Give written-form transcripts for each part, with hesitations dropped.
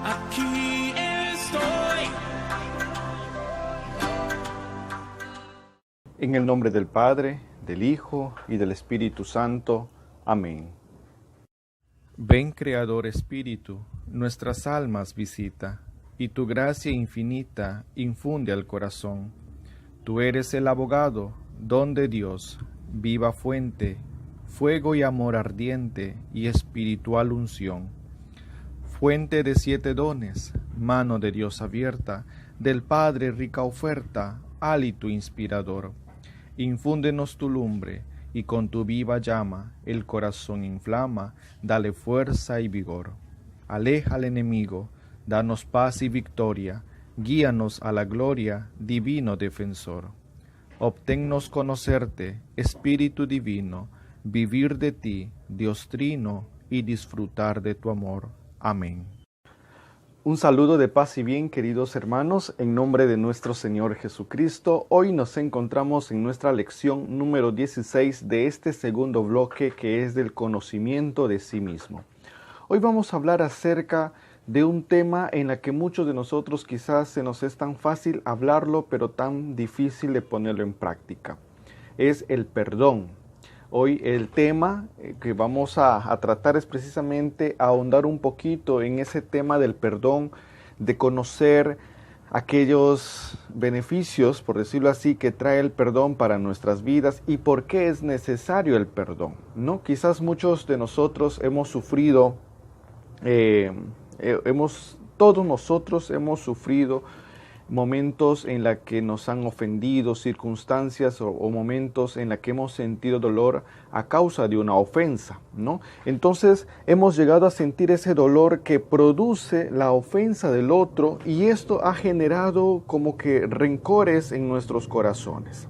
Aquí estoy. En el nombre del Padre, del Hijo y del Espíritu Santo. Amén. Ven, Creador Espíritu, nuestras almas visita, y tu gracia infinita infunde al corazón. Tú eres el abogado, don de Dios, viva fuente, fuego y amor ardiente y espiritual unción. Fuente de 7 dones, mano de Dios abierta, del Padre rica oferta, hálito inspirador. Infúndenos tu lumbre, y con tu viva llama el corazón inflama, dale fuerza y vigor. Aleja al enemigo, danos paz y victoria, guíanos a la gloria, divino defensor. Obténnos conocerte, Espíritu divino, vivir de ti, Dios trino, y disfrutar de tu amor. Amén. Un saludo de paz y bien, queridos hermanos, en nombre de nuestro Señor Jesucristo. Hoy nos encontramos en nuestra lección número 16 de este segundo bloque, que es del conocimiento de sí mismo. Hoy vamos a hablar acerca de un tema en el que muchos de nosotros quizás se nos es tan fácil hablarlo, pero tan difícil de ponerlo en práctica. Es el perdón. Hoy el tema que vamos a tratar es precisamente ahondar un poquito en ese tema del perdón, de conocer aquellos beneficios, por decirlo así, que trae el perdón para nuestras vidas y por qué es necesario el perdón, ¿no? Quizás muchos de nosotros hemos sufrido, todos nosotros hemos sufrido momentos en los que nos han ofendido, circunstancias o momentos en los que hemos sentido dolor a causa de una ofensa, ¿no? Entonces hemos llegado a sentir ese dolor que produce la ofensa del otro, y esto ha generado como que rencores en nuestros corazones.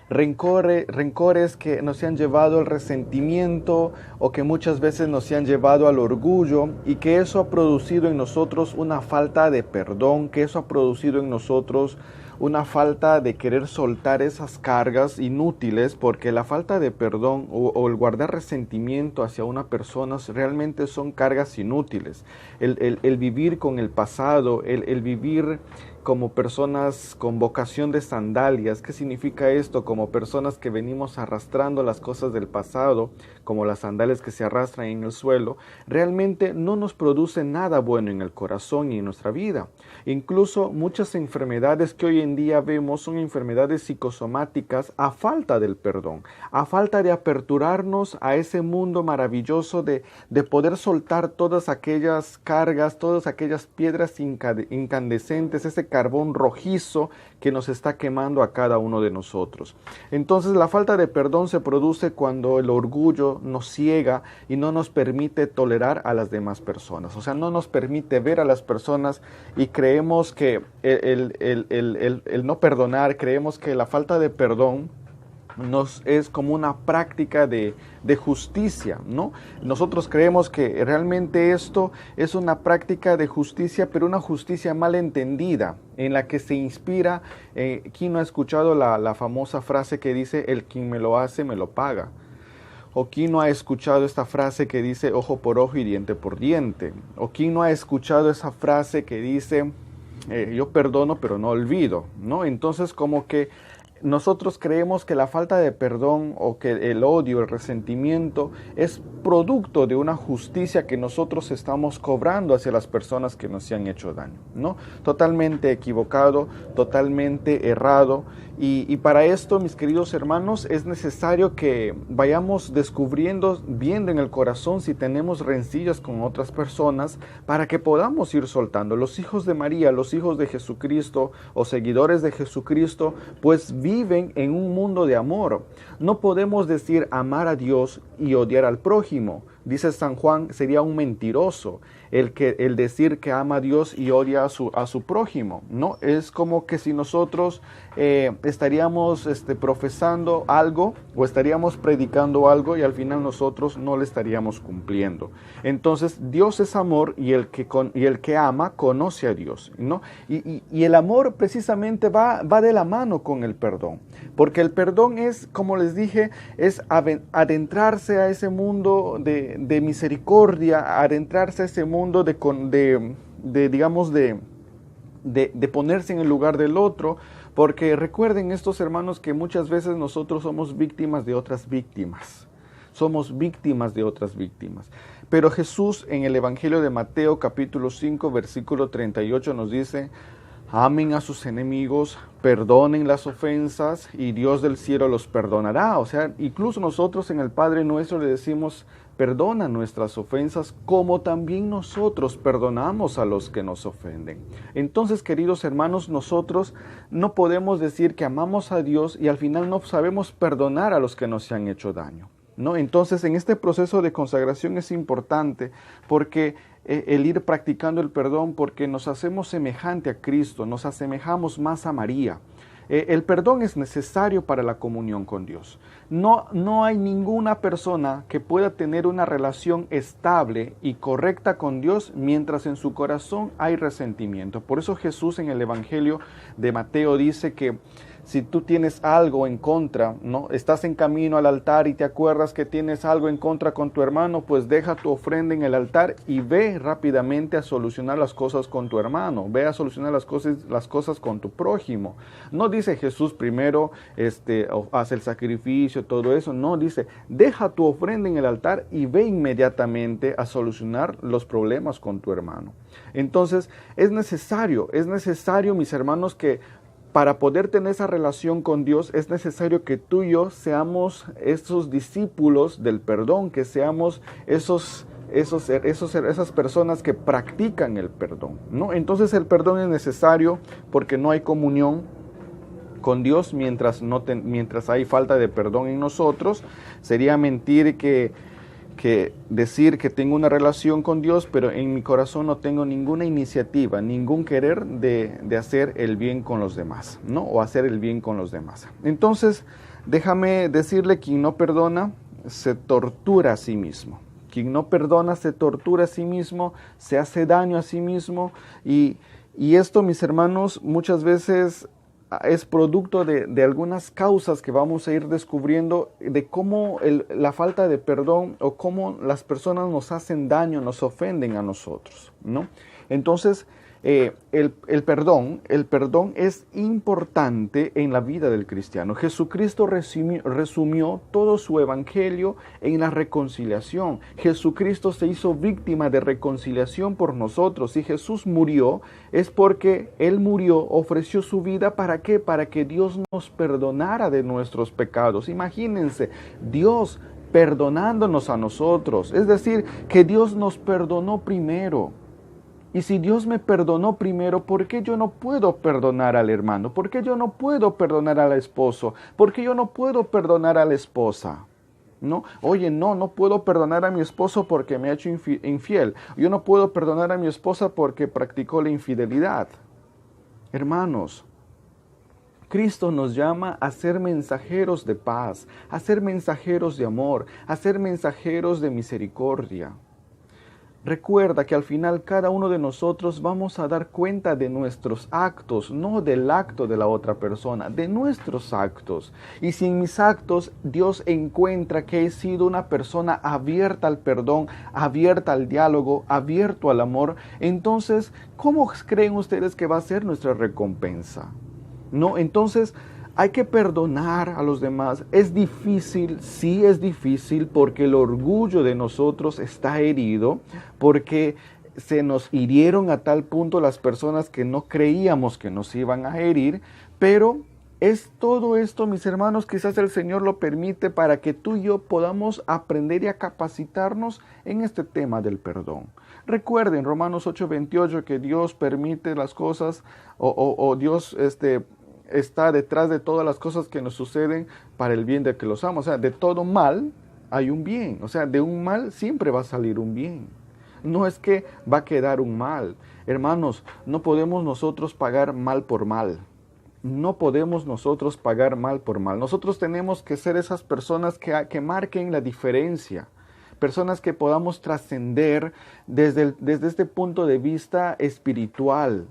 Rencores que nos han llevado al resentimiento, o que muchas veces nos han llevado al orgullo, y que eso ha producido en nosotros una falta de perdón, que eso ha producido en nosotros una falta de querer soltar esas cargas inútiles, porque la falta de perdón o el guardar resentimiento hacia una persona realmente son cargas inútiles. El vivir con el pasado, el vivir como personas con vocación de sandalias. ¿Qué significa esto? Como personas que venimos arrastrando las cosas del pasado, como las sandalias que se arrastran en el suelo, realmente no nos produce nada bueno en el corazón y en nuestra vida. Incluso muchas enfermedades que hoy en día vemos son enfermedades psicosomáticas a falta del perdón, a falta de aperturarnos a ese mundo maravilloso de poder soltar todas aquellas cargas, todas aquellas piedras incandescentes, ese carbón rojizo que nos está quemando a cada uno de nosotros. Entonces la falta de perdón se produce cuando el orgullo nos ciega y no nos permite tolerar a las demás personas. O sea, no nos permite ver a las personas, y creemos que el no perdonar, creemos que la falta de perdón es como una práctica de justicia, ¿no? Nosotros creemos que realmente esto es una práctica de justicia, pero una justicia mal entendida, en la que se inspira, ¿quién no ha escuchado la famosa frase que dice, el quien me lo hace, me lo paga? ¿O quién no ha escuchado esta frase que dice, ojo por ojo y diente por diente? ¿O quién no ha escuchado esa frase que dice, yo perdono pero no olvido, ¿no? Entonces como que nosotros creemos que la falta de perdón, o que el odio, el resentimiento, es producto de una justicia que nosotros estamos cobrando hacia las personas que nos han hecho daño, ¿no? Totalmente equivocado, totalmente errado. Y para esto, mis queridos hermanos, es necesario que vayamos descubriendo, viendo en el corazón si tenemos rencillas con otras personas, para que podamos ir soltando. Los hijos de María, los hijos de Jesucristo o seguidores de Jesucristo, pues viven en un mundo de amor. No podemos decir amar a Dios y odiar al prójimo. Dice San Juan, sería un mentiroso. el decir que ama a Dios y odia a su prójimo, ¿no? Es como que si nosotros estaríamos profesando algo o estaríamos predicando algo y al final nosotros no le estaríamos cumpliendo. Entonces Dios es amor y el que ama conoce a Dios, ¿no? Y el amor precisamente va de la mano con el perdón, porque el perdón es, como les dije, es adentrarse a ese mundo de misericordia, adentrarse a ese mundo de ponerse en el lugar del otro, porque recuerden estos hermanos que muchas veces nosotros somos víctimas de otras víctimas. Somos víctimas de otras víctimas. Pero Jesús en el Evangelio de Mateo capítulo 5 versículo 38 nos dice: amen a sus enemigos, perdonen las ofensas y Dios del cielo los perdonará. O sea, incluso nosotros en el Padre Nuestro le decimos: perdona nuestras ofensas como también nosotros perdonamos a los que nos ofenden. Entonces, queridos hermanos, nosotros no podemos decir que amamos a Dios y al final no sabemos perdonar a los que nos han hecho daño, ¿no? Entonces, en este proceso de consagración es importante porque el ir practicando el perdón, porque nos hacemos semejante a Cristo, nos asemejamos más a María. El perdón es necesario para la comunión con Dios. No hay ninguna persona que pueda tener una relación estable y correcta con Dios mientras en su corazón hay resentimiento. Por eso Jesús en el Evangelio de Mateo dice que si tú tienes algo en contra, ¿no? Estás en camino al altar y te acuerdas que tienes algo en contra con tu hermano, pues deja tu ofrenda en el altar y ve rápidamente a solucionar las cosas con tu hermano, ve a solucionar las cosas con tu prójimo. No dice Jesús primero, haz el sacrificio, todo eso. No, dice, deja tu ofrenda en el altar y ve inmediatamente a solucionar los problemas con tu hermano. Entonces, es necesario, mis hermanos, que para poder tener esa relación con Dios es necesario que tú y yo seamos esos discípulos del perdón, que seamos esas personas que practican el perdón, ¿no? Entonces el perdón es necesario porque no hay comunión con Dios mientras hay falta de perdón en nosotros. Sería mentir que decir que tengo una relación con Dios, pero en mi corazón no tengo ninguna iniciativa, ningún querer de hacer el bien con los demás, ¿no? O hacer el bien con los demás. Entonces, déjame decirle, quien no perdona, se tortura a sí mismo. Quien no perdona, se tortura a sí mismo, se hace daño a sí mismo. Y esto, mis hermanos, muchas veces es producto de algunas causas que vamos a ir descubriendo de cómo la falta de perdón o cómo las personas nos hacen daño, nos ofenden a nosotros, ¿no? Entonces, el perdón es importante en la vida del cristiano. Jesucristo resumió todo su evangelio en la reconciliación. Jesucristo se hizo víctima de reconciliación por nosotros. Si Jesús murió, es porque Él murió, ofreció su vida. ¿Para qué? Para que Dios nos perdonara de nuestros pecados. Imagínense, Dios perdonándonos a nosotros. Es decir, que Dios nos perdonó primero. Y si Dios me perdonó primero, ¿por qué yo no puedo perdonar al hermano? ¿Por qué yo no puedo perdonar al esposo? ¿Por qué yo no puedo perdonar a la esposa? ¿No? Oye, no puedo perdonar a mi esposo porque me ha hecho infiel. Yo no puedo perdonar a mi esposa porque practicó la infidelidad. Hermanos, Cristo nos llama a ser mensajeros de paz, a ser mensajeros de amor, a ser mensajeros de misericordia. Recuerda que al final cada uno de nosotros vamos a dar cuenta de nuestros actos, no del acto de la otra persona, de nuestros actos. Y si en mis actos Dios encuentra que he sido una persona abierta al perdón, abierta al diálogo, abierto al amor, entonces, ¿cómo creen ustedes que va a ser nuestra recompensa? ¿No? Entonces, hay que perdonar a los demás. Es difícil, sí es difícil, porque el orgullo de nosotros está herido, porque se nos hirieron a tal punto las personas que no creíamos que nos iban a herir, pero es todo esto, mis hermanos, quizás el Señor lo permite para que tú y yo podamos aprender y a capacitarnos en este tema del perdón. Recuerden Romanos 8:28 que Dios permite las cosas o Dios está detrás de todas las cosas que nos suceden para el bien de que los amos. O sea, de todo mal hay un bien. O sea, de un mal siempre va a salir un bien. No es que va a quedar un mal. Hermanos, no podemos nosotros pagar mal por mal. No podemos nosotros pagar mal por mal. Nosotros tenemos que ser esas personas que marquen la diferencia. Personas que podamos trascender desde este punto de vista espiritual.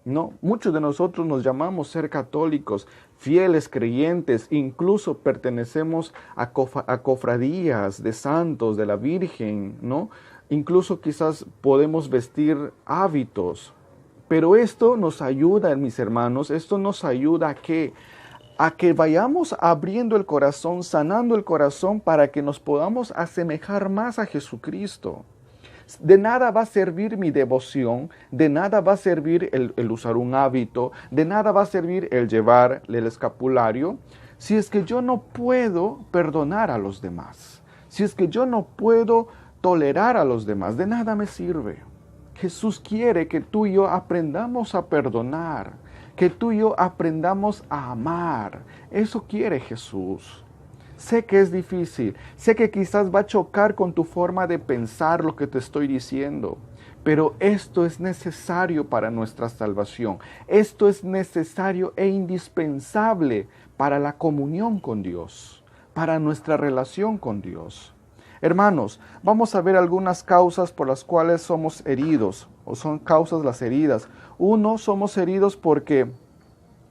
¿No? Muchos de nosotros nos llamamos ser católicos, fieles creyentes, incluso pertenecemos a cofradías de santos, de la Virgen, ¿no? Incluso quizás podemos vestir hábitos. Pero esto nos ayuda, mis hermanos, esto nos ayuda a que vayamos abriendo el corazón, sanando el corazón para que nos podamos asemejar más a Jesucristo. De nada va a servir mi devoción, de nada va a servir el usar un hábito, de nada va a servir el llevar el escapulario, si es que yo no puedo perdonar a los demás, si es que yo no puedo tolerar a los demás, de nada me sirve. Jesús quiere que tú y yo aprendamos a perdonar, que tú y yo aprendamos a amar. Eso quiere Jesús. Sé que es difícil, sé que quizás va a chocar con tu forma de pensar lo que te estoy diciendo, pero esto es necesario para nuestra salvación. Esto es necesario e indispensable para la comunión con Dios, para nuestra relación con Dios. Hermanos, vamos a ver algunas causas por las cuales somos heridos, o son causas las heridas. Uno, somos heridos porque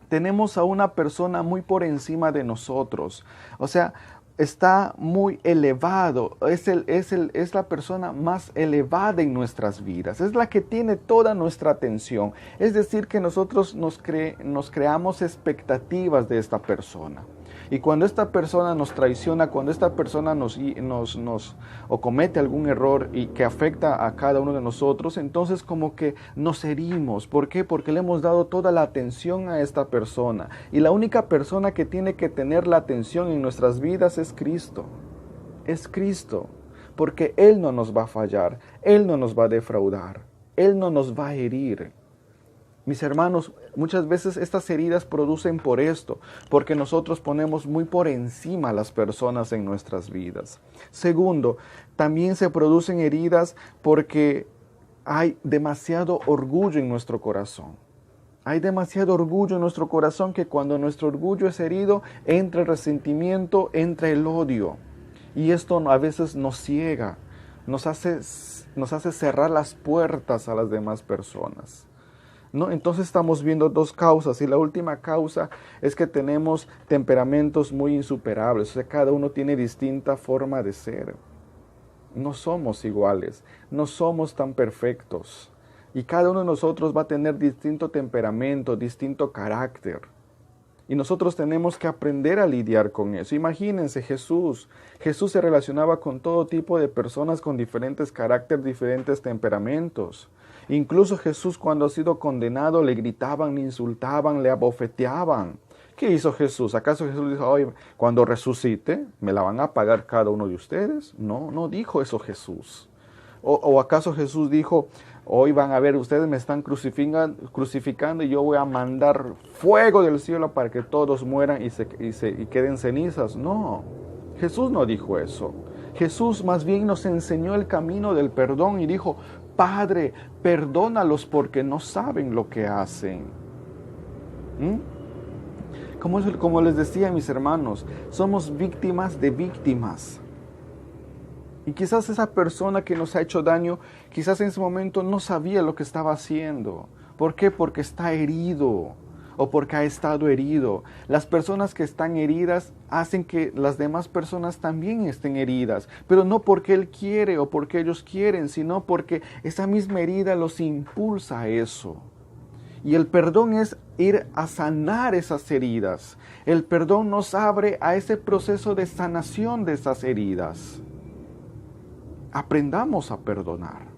tenemos a una persona muy por encima de nosotros. O sea, está muy elevado, es la persona más elevada en nuestras vidas, es la que tiene toda nuestra atención. Es decir, que nosotros nos creamos expectativas de esta persona. Y cuando esta persona nos traiciona, cuando esta persona o comete algún error y que afecta a cada uno de nosotros, entonces como que nos herimos. ¿Por qué? Porque le hemos dado toda la atención a esta persona. Y la única persona que tiene que tener la atención en nuestras vidas es Cristo. Es Cristo. Porque Él no nos va a fallar. Él no nos va a defraudar. Él no nos va a herir. Mis hermanos, muchas veces estas heridas producen por esto, porque nosotros ponemos muy por encima a las personas en nuestras vidas. Segundo, también se producen heridas porque hay demasiado orgullo en nuestro corazón. Hay demasiado orgullo en nuestro corazón que cuando nuestro orgullo es herido, entra el resentimiento, entra el odio. Y esto a veces nos ciega, nos hace cerrar las puertas a las demás personas. ¿No? Entonces estamos viendo dos causas y la última causa es que tenemos temperamentos muy insuperables, o sea, cada uno tiene distinta forma de ser. No somos iguales, no somos tan perfectos y cada uno de nosotros va a tener distinto temperamento, distinto carácter. Y nosotros tenemos que aprender a lidiar con eso. Imagínense, Jesús se relacionaba con todo tipo de personas con diferentes caracteres, diferentes temperamentos. Incluso Jesús, cuando ha sido condenado, le gritaban, le insultaban, le abofeteaban. ¿Qué hizo Jesús? ¿Acaso Jesús dijo, oye, cuando resucite, me la van a pagar cada uno de ustedes? No, no dijo eso Jesús. ¿O acaso Jesús dijo, hoy van a ver, ustedes me están crucificando y yo voy a mandar fuego del cielo para que todos mueran y queden cenizas? No, Jesús no dijo eso. Jesús más bien nos enseñó el camino del perdón y dijo, Padre, perdónalos porque no saben lo que hacen. Como les decía, mis hermanos, somos víctimas de víctimas. Y quizás esa persona que nos ha hecho daño, quizás en ese momento no sabía lo que estaba haciendo. ¿Por qué? Porque está herido o porque ha estado herido. Las personas que están heridas hacen que las demás personas también estén heridas, pero no porque él quiere o porque ellos quieren, sino porque esa misma herida los impulsa a eso. Y el perdón es ir a sanar esas heridas. El perdón nos abre a ese proceso de sanación de esas heridas. Aprendamos a perdonar.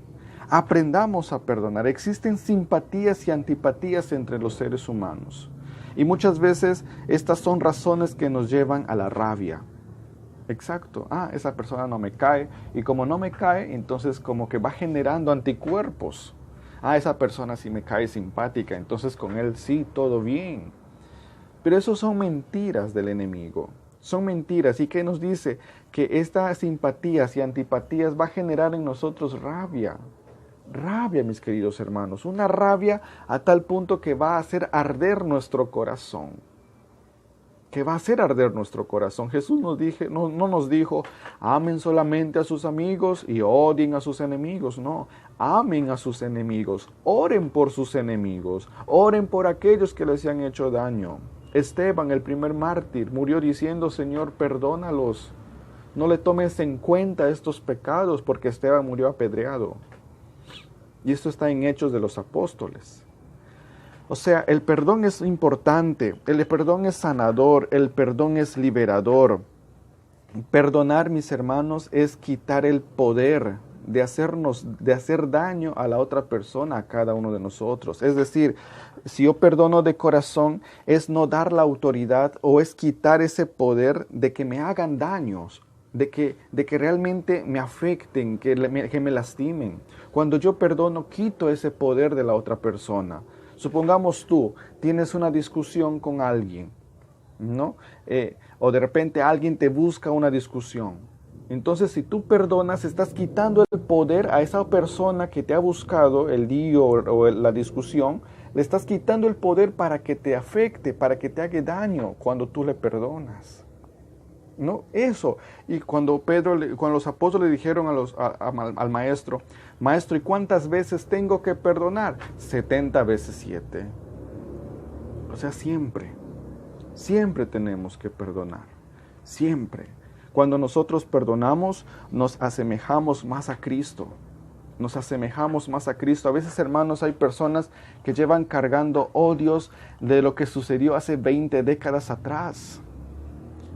Aprendamos a perdonar. Existen simpatías y antipatías entre los seres humanos. Y muchas veces estas son razones que nos llevan a la rabia. Exacto. Esa persona no me cae. Y como no me cae, entonces como que va generando anticuerpos. Esa persona sí me cae simpática. Entonces con él sí, todo bien. Pero eso son mentiras del enemigo. Son mentiras. ¿Y qué nos dice? Que estas simpatías y antipatías va a generar en nosotros rabia. Rabia, mis queridos hermanos, una rabia a tal punto que va a hacer arder nuestro corazón. Que va a hacer arder nuestro corazón. Jesús no nos dijo, amen solamente a sus amigos y odien a sus enemigos. No, amen a sus enemigos, oren por sus enemigos, oren por aquellos que les han hecho daño. Esteban, el primer mártir, murió diciendo, Señor, perdónalos. No le tomes en cuenta estos pecados, porque Esteban murió apedreado. Y esto está en Hechos de los Apóstoles. O sea, el perdón es importante, el perdón es sanador, el perdón es liberador. Perdonar, mis hermanos, es quitar el poder de hacer daño a la otra persona, a cada uno de nosotros. Es decir, si yo perdono de corazón, es no dar la autoridad o es quitar ese poder de que me hagan daños, de que realmente me afecten, que me lastimen. Cuando yo perdono, quito ese poder de la otra persona. Supongamos tú tienes una discusión con alguien, ¿no? O de repente alguien te busca una discusión. Entonces, si tú perdonas, estás quitando el poder a esa persona que te ha buscado el lío o la discusión. Le estás quitando el poder para que te afecte, para que te haga daño cuando tú le perdonas. ¿No? Eso. Y cuando los apóstoles le dijeron al maestro, Maestro, ¿y cuántas veces tengo que perdonar? 70 veces 7. O sea, siempre tenemos que perdonar. Siempre. Cuando nosotros perdonamos, nos asemejamos más a Cristo. Nos asemejamos más a Cristo. A veces, hermanos, hay personas que llevan cargando odios de lo que sucedió hace 20 décadas atrás.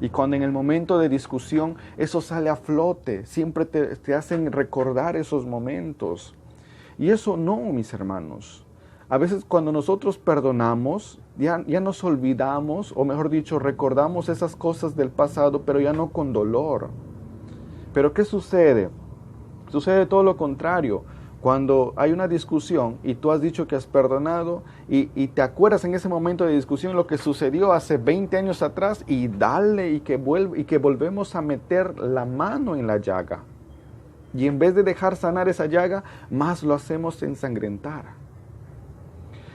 Y cuando en el momento de discusión eso sale a flote, siempre te hacen recordar esos momentos. Y eso no, mis hermanos. A veces cuando nosotros perdonamos, ya nos olvidamos, o mejor dicho, recordamos esas cosas del pasado, pero ya no con dolor. Pero ¿qué sucede? Sucede todo lo contrario. Cuando hay una discusión y tú has dicho que has perdonado y te acuerdas en ese momento de discusión lo que sucedió hace 20 años atrás y dale y que volvemos a meter la mano en la llaga. Y en vez de dejar sanar esa llaga, más lo hacemos ensangrentar.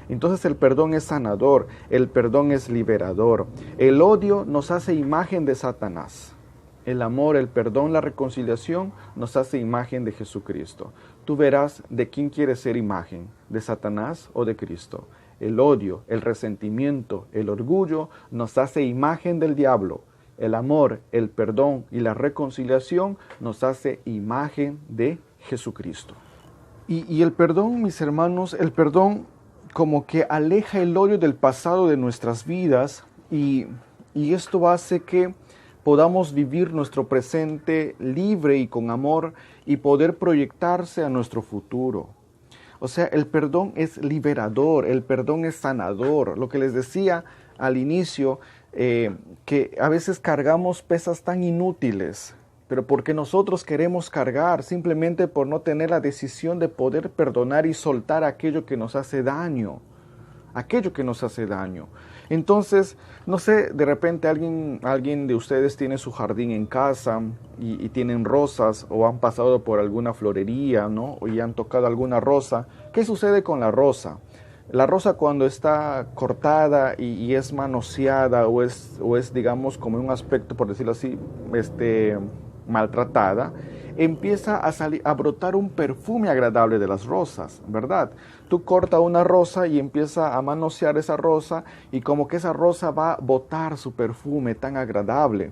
Entonces el perdón es sanador, el perdón es liberador. El odio nos hace imagen de Satanás. El amor, el perdón, la reconciliación nos hace imagen de Jesucristo. Tú verás de quién quieres ser imagen, de Satanás o de Cristo. El odio, el resentimiento, el orgullo nos hace imagen del diablo. El amor, el perdón y la reconciliación nos hace imagen de Jesucristo. Y el perdón, mis hermanos, el perdón como que aleja el odio del pasado de nuestras vidas y esto hace que podamos vivir nuestro presente libre y con amor y poder proyectarse a nuestro futuro. O sea, el perdón es liberador, el perdón es sanador. Lo que les decía al inicio, que a veces cargamos pesas tan inútiles, pero porque nosotros queremos cargar, simplemente por no tener la decisión de poder perdonar y soltar aquello que nos hace daño. Aquello que nos hace daño. Entonces, no sé, de repente alguien de ustedes tiene su jardín en casa y tienen rosas o han pasado por alguna florería, ¿no? Y han tocado alguna rosa. ¿Qué sucede con la rosa? La rosa cuando está cortada y es manoseada o es, digamos, como un aspecto, por decirlo así, maltratada, empieza a brotar un perfume agradable de las rosas, ¿verdad? Tú cortas una rosa y empieza a manosear esa rosa y como que esa rosa va a botar su perfume tan agradable.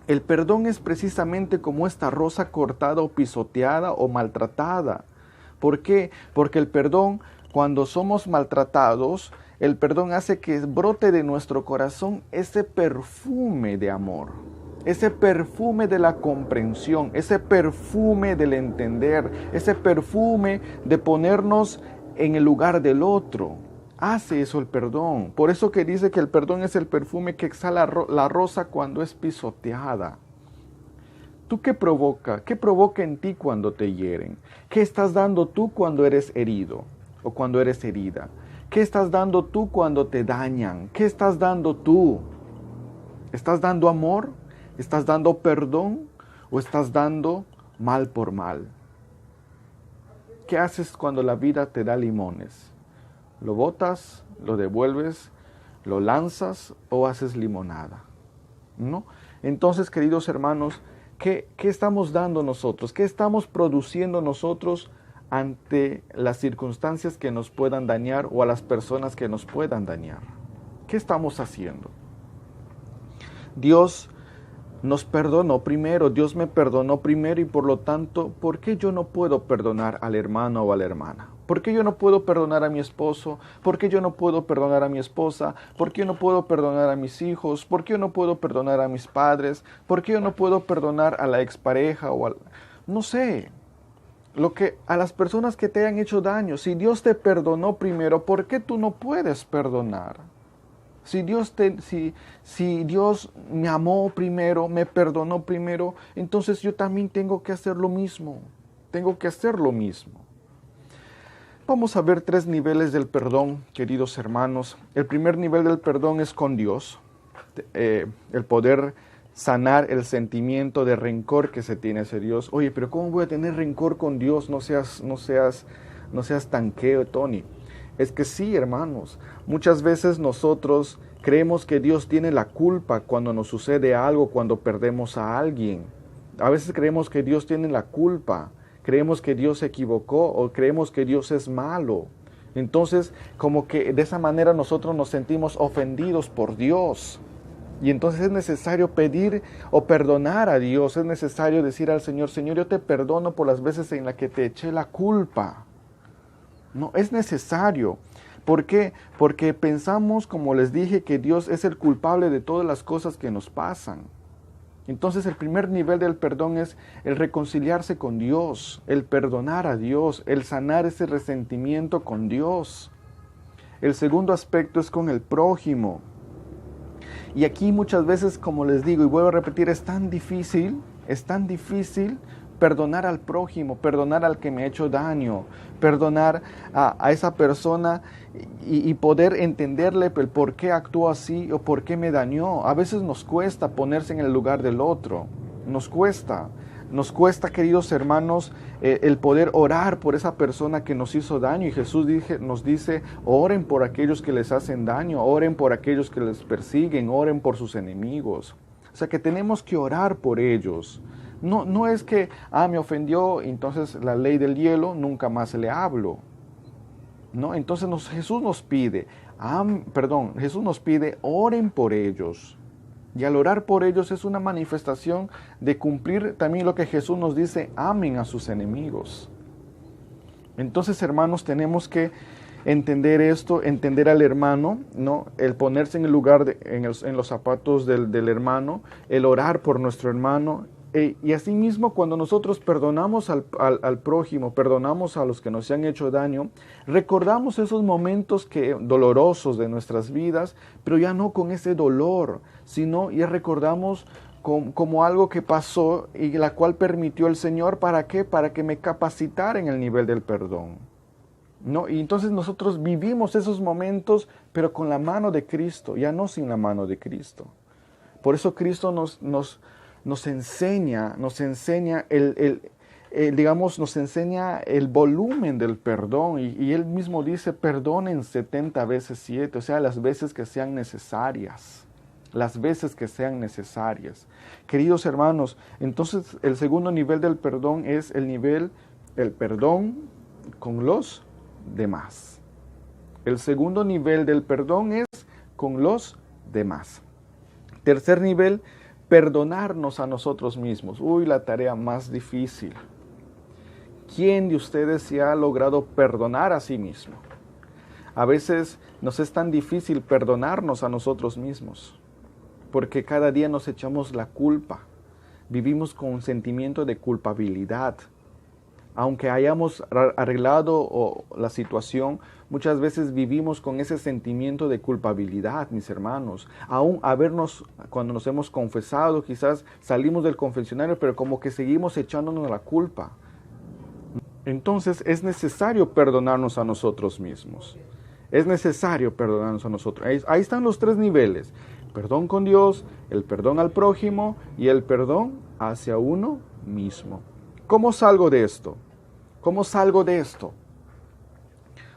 El perdón es precisamente como esta rosa cortada o pisoteada o maltratada. ¿Por qué? Porque el perdón, cuando somos maltratados, el perdón hace que brote de nuestro corazón ese perfume de amor. Ese perfume de la comprensión, ese perfume del entender, ese perfume de ponernos en el lugar del otro. Hace eso el perdón. Por eso que dice que el perdón es el perfume que exhala la rosa cuando es pisoteada. ¿Tú qué provoca? ¿Qué provoca en ti cuando te hieren? ¿Qué estás dando tú cuando eres herido o cuando eres herida? ¿Qué estás dando tú cuando te dañan? ¿Qué estás dando tú? ¿Estás dando amor? ¿Estás dando perdón o estás dando mal por mal? ¿qué haces cuando la vida te da limones? ¿Lo botas, lo devuelves, lo lanzas o haces limonada? ¿No? Entonces, queridos hermanos, ¿qué estamos dando nosotros? ¿Qué estamos produciendo nosotros ante las circunstancias que nos puedan dañar o a las personas que nos puedan dañar? ¿Qué estamos haciendo? Dios nos perdonó primero, Dios me perdonó primero y por lo tanto, ¿por qué yo no puedo perdonar al hermano o a la hermana? ¿Por qué yo no puedo perdonar a mi esposo? ¿Por qué yo no puedo perdonar a mi esposa? ¿Por qué yo no puedo perdonar a mis hijos? ¿Por qué yo no puedo perdonar a mis padres? ¿Por qué yo no puedo perdonar a la expareja o no sé, a las personas que te hayan hecho daño? Si Dios te perdonó primero, ¿por qué tú no puedes perdonar? Si Dios me amó primero, me perdonó primero, entonces yo también tengo que hacer lo mismo. Tengo que hacer lo mismo. Vamos a ver 3 niveles del perdón, queridos hermanos. El primer nivel del perdón es con Dios. El poder sanar el sentimiento de rencor que se tiene hacia Dios. Oye, pero ¿cómo voy a tener rencor con Dios? No seas tanqueo, Tony. Es que sí, hermanos, muchas veces nosotros creemos que Dios tiene la culpa cuando nos sucede algo, cuando perdemos a alguien. A veces creemos que Dios tiene la culpa, creemos que Dios se equivocó o creemos que Dios es malo. Entonces, como que de esa manera nosotros nos sentimos ofendidos por Dios. Y entonces es necesario pedir o perdonar a Dios, es necesario decir al Señor, Señor, yo te perdono por las veces en las que te eché la culpa. No, es necesario. ¿Por qué? Porque pensamos, como les dije, que Dios es el culpable de todas las cosas que nos pasan. Entonces el primer nivel del perdón es el reconciliarse con Dios, el perdonar a Dios, el sanar ese resentimiento con Dios. El segundo aspecto es con el prójimo. Y aquí muchas veces, como les digo y vuelvo a repetir, es tan difícil perdonar al prójimo, perdonar al que me ha hecho daño, perdonar a esa persona y poder entenderle el por qué actuó así o por qué me dañó. A veces nos cuesta ponerse en el lugar del otro, nos cuesta, queridos hermanos, el poder orar por esa persona que nos hizo daño. Y Jesús nos dice, oren por aquellos que les hacen daño, oren por aquellos que les persiguen, oren por sus enemigos. O sea que tenemos que orar por ellos. No es que, me ofendió, entonces la ley del hielo, nunca más le hablo. No, entonces Jesús nos pide, oren por ellos. Y al orar por ellos es una manifestación de cumplir también lo que Jesús nos dice, amen a sus enemigos. Entonces, hermanos, tenemos que entender esto, entender al hermano, ¿no? El ponerse en el lugar, en los zapatos del hermano, el orar por nuestro hermano. Y asimismo, cuando nosotros perdonamos al prójimo, perdonamos a los que nos han hecho daño, recordamos esos momentos dolorosos de nuestras vidas, pero ya no con ese dolor, sino ya recordamos como algo que pasó y la cual permitió el Señor. ¿Para qué? Para que me capacitara en el nivel del perdón, ¿no? Y entonces nosotros vivimos esos momentos, pero con la mano de Cristo, ya no sin la mano de Cristo. Por eso Cristo nos enseña nos enseña el volumen del perdón y Él mismo dice, perdonen 70 veces 7, o sea, las veces que sean necesarias. Queridos hermanos, entonces el segundo nivel del perdón es el perdón con los demás. El segundo nivel del perdón es con los demás. Tercer nivel, perdonarnos a nosotros mismos. La tarea más difícil. ¿Quién de ustedes se ha logrado perdonar a sí mismo? A veces nos es tan difícil perdonarnos a nosotros mismos, porque cada día nos echamos la culpa. Vivimos con un sentimiento de culpabilidad. Aunque hayamos arreglado la situación, muchas veces vivimos con ese sentimiento de culpabilidad, mis hermanos. Aún cuando nos hemos confesado, quizás salimos del confesionario, pero como que seguimos echándonos la culpa. Entonces es necesario perdonarnos a nosotros mismos. Ahí están los 3 niveles. Perdón con Dios, el perdón al prójimo y el perdón hacia uno mismo. ¿Cómo salgo de esto? ¿Cómo salgo de esto?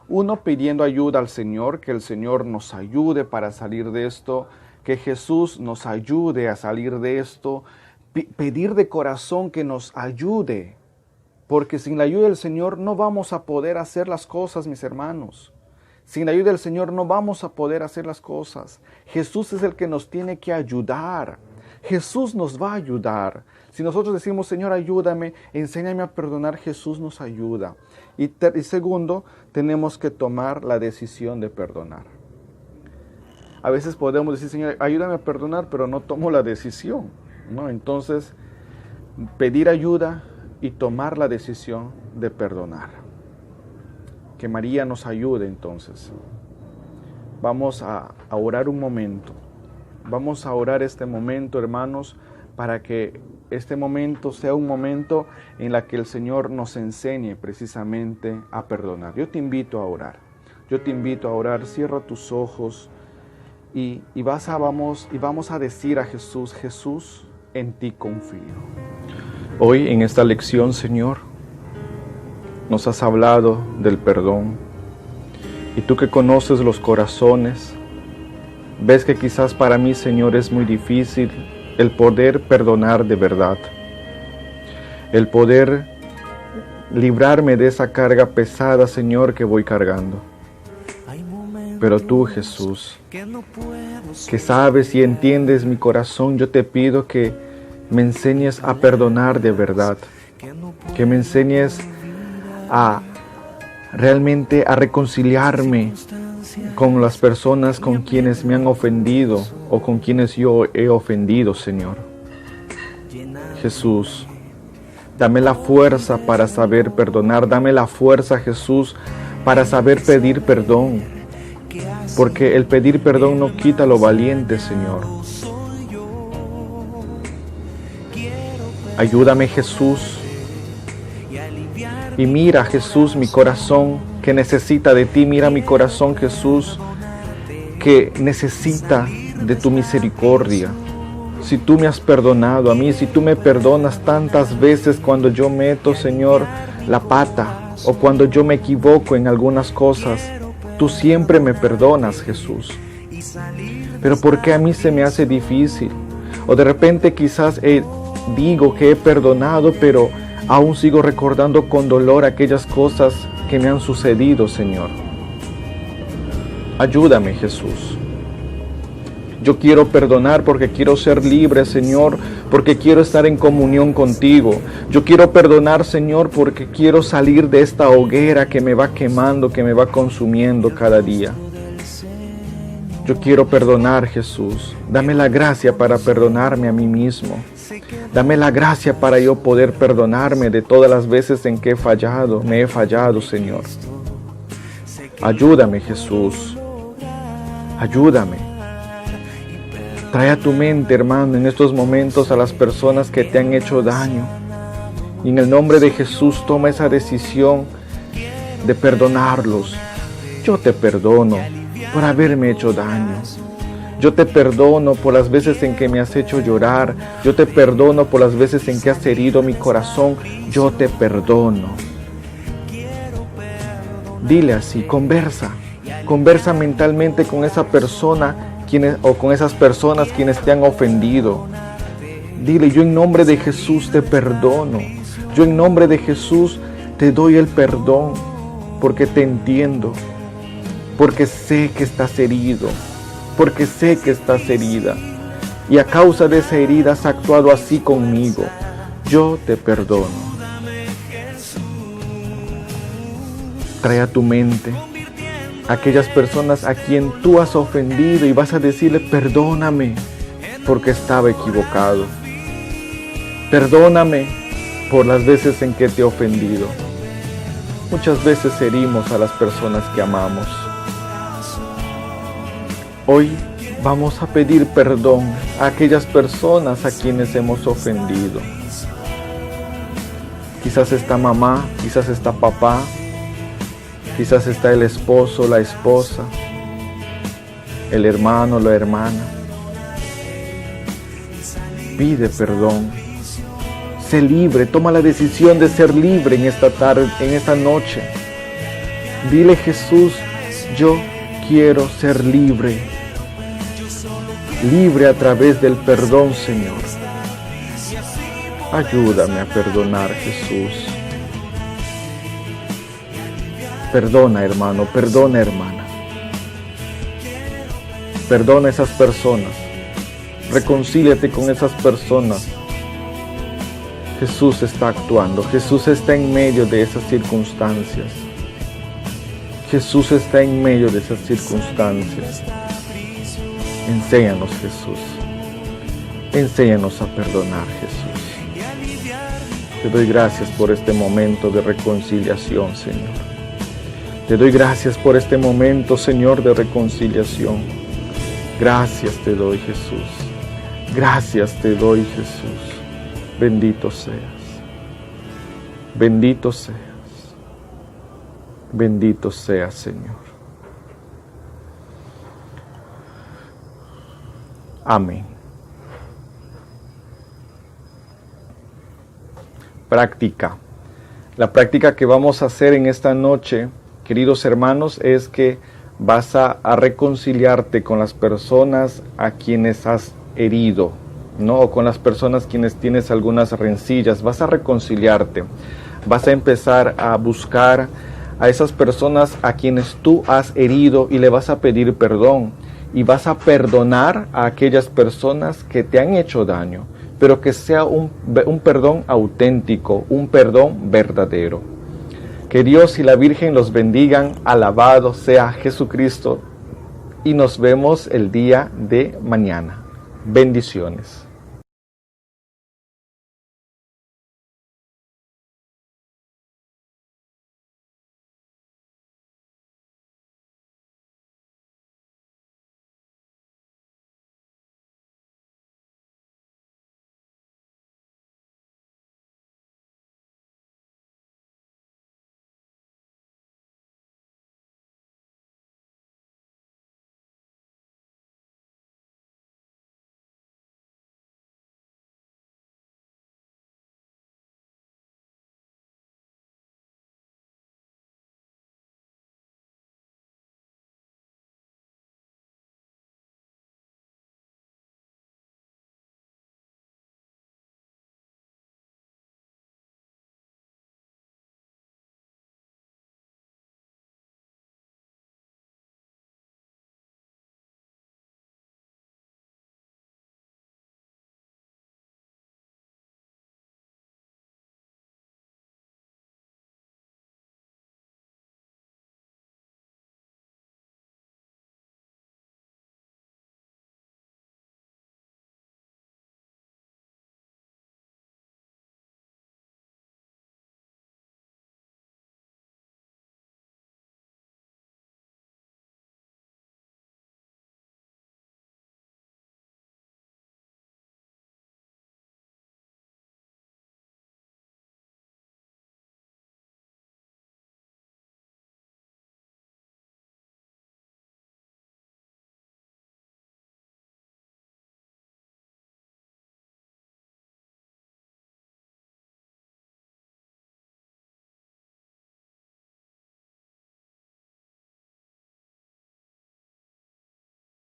Uno, pidiendo ayuda al Señor, que el Señor nos ayude para salir de esto, que Jesús nos ayude a salir de esto, pedir de corazón que nos ayude, porque sin la ayuda del Señor no vamos a poder hacer las cosas, mis hermanos. Sin la ayuda del Señor no vamos a poder hacer las cosas. Jesús es el que nos tiene que ayudar. Jesús nos va a ayudar. Si nosotros decimos, Señor, ayúdame, enséñame a perdonar, Jesús nos ayuda. Y segundo, tenemos que tomar la decisión de perdonar. A veces podemos decir, Señor, ayúdame a perdonar, pero no tomo la decisión, ¿no? Entonces, pedir ayuda y tomar la decisión de perdonar. Que María nos ayude entonces. Vamos a orar un momento. Vamos a orar este momento, hermanos, para que este momento sea un momento en el que el Señor nos enseñe precisamente a perdonar. Yo te invito a orar. Yo te invito a orar. Cierra tus ojos y vamos a decir a Jesús, Jesús, en ti confío. Hoy en esta lección, Señor, nos has hablado del perdón. Y tú que conoces los corazones, ves que quizás para mí, Señor, es muy difícil el poder perdonar de verdad. El poder librarme de esa carga pesada, Señor, que voy cargando. Pero tú, Jesús, que sabes y entiendes mi corazón, yo te pido que me enseñes a perdonar de verdad. Que me enseñes a realmente a reconciliarme con las personas con quienes me han ofendido o con quienes yo he ofendido, Señor. Jesús, dame la fuerza para saber perdonar, dame la fuerza, Jesús, para saber pedir perdón, porque el pedir perdón no quita lo valiente, Señor. Ayúdame, Jesús, y mira, Jesús, mi corazón que necesita de ti. Mira mi corazón, Jesús, que necesita de tu misericordia. Si tú me has perdonado a mí, si tú me perdonas tantas veces cuando yo meto, Señor, la pata o cuando yo me equivoco en algunas cosas, tú siempre me perdonas, Jesús. Pero ¿por qué a mí se me hace difícil? O de repente quizás digo que he perdonado, pero aún sigo recordando con dolor aquellas cosas que me han sucedido, Señor. Ayúdame, Jesús. Yo quiero perdonar porque quiero ser libre, Señor, porque quiero estar en comunión contigo. Yo quiero perdonar, Señor, porque quiero salir de esta hoguera que me va quemando, que me va consumiendo cada día. Yo quiero perdonar, Jesús. Dame la gracia para perdonarme a mí mismo. Dame la gracia para yo poder perdonarme de todas las veces en que me he fallado, Señor. Ayúdame, Jesús. Ayúdame. Trae a tu mente, hermano, en estos momentos a las personas que te han hecho daño. Y en el nombre de Jesús toma esa decisión de perdonarlos. Yo te perdono por haberme hecho daño. Yo te perdono por las veces en que me has hecho llorar. Yo te perdono por las veces en que has herido mi corazón. Yo te perdono. Dile así, conversa mentalmente con esa persona o con esas personas quienes te han ofendido. Dile, yo en nombre de Jesús te perdono. Yo en nombre de Jesús te doy el perdón porque te entiendo, porque sé que estás herido. Porque sé que estás herida y a causa de esa herida has actuado así conmigo. Yo te perdono. Trae a tu mente a aquellas personas a quien tú has ofendido y vas a decirle, perdóname porque estaba equivocado. Perdóname por las veces en que te he ofendido. Muchas veces herimos a las personas que amamos. Hoy vamos a pedir perdón a aquellas personas a quienes hemos ofendido. Quizás está mamá, quizás está papá, quizás está el esposo, la esposa, el hermano, la hermana. Pide perdón. Sé libre, toma la decisión de ser libre en esta tarde, en esta noche. Dile, Jesús, yo quiero ser libre. Libre a través del perdón, Señor. Ayúdame a perdonar, Jesús. Perdona, hermano, perdona, hermana. Perdona a esas personas. Reconcíliate con esas personas. Jesús está actuando. Jesús está en medio de esas circunstancias. Jesús está en medio de esas circunstancias. Enséñanos, Jesús. Enséñanos a perdonar, Jesús. Te doy gracias por este momento de reconciliación, Señor. Te doy gracias por este momento, Señor, de reconciliación. Gracias te doy, Jesús. Gracias te doy, Jesús. Bendito seas. Bendito seas. Bendito seas, Señor. Amén. Práctica. La práctica que vamos a hacer en esta noche, queridos hermanos, es que vas a reconciliarte con las personas a quienes has herido, ¿no? O con las personas quienes tienes algunas rencillas. Vas a reconciliarte. Vas a empezar a buscar a esas personas a quienes tú has herido y le vas a pedir perdón. Y vas a perdonar a aquellas personas que te han hecho daño, pero que sea un perdón auténtico, un perdón verdadero. Que Dios y la Virgen los bendigan. Alabado sea Jesucristo. Y nos vemos el día de mañana. Bendiciones.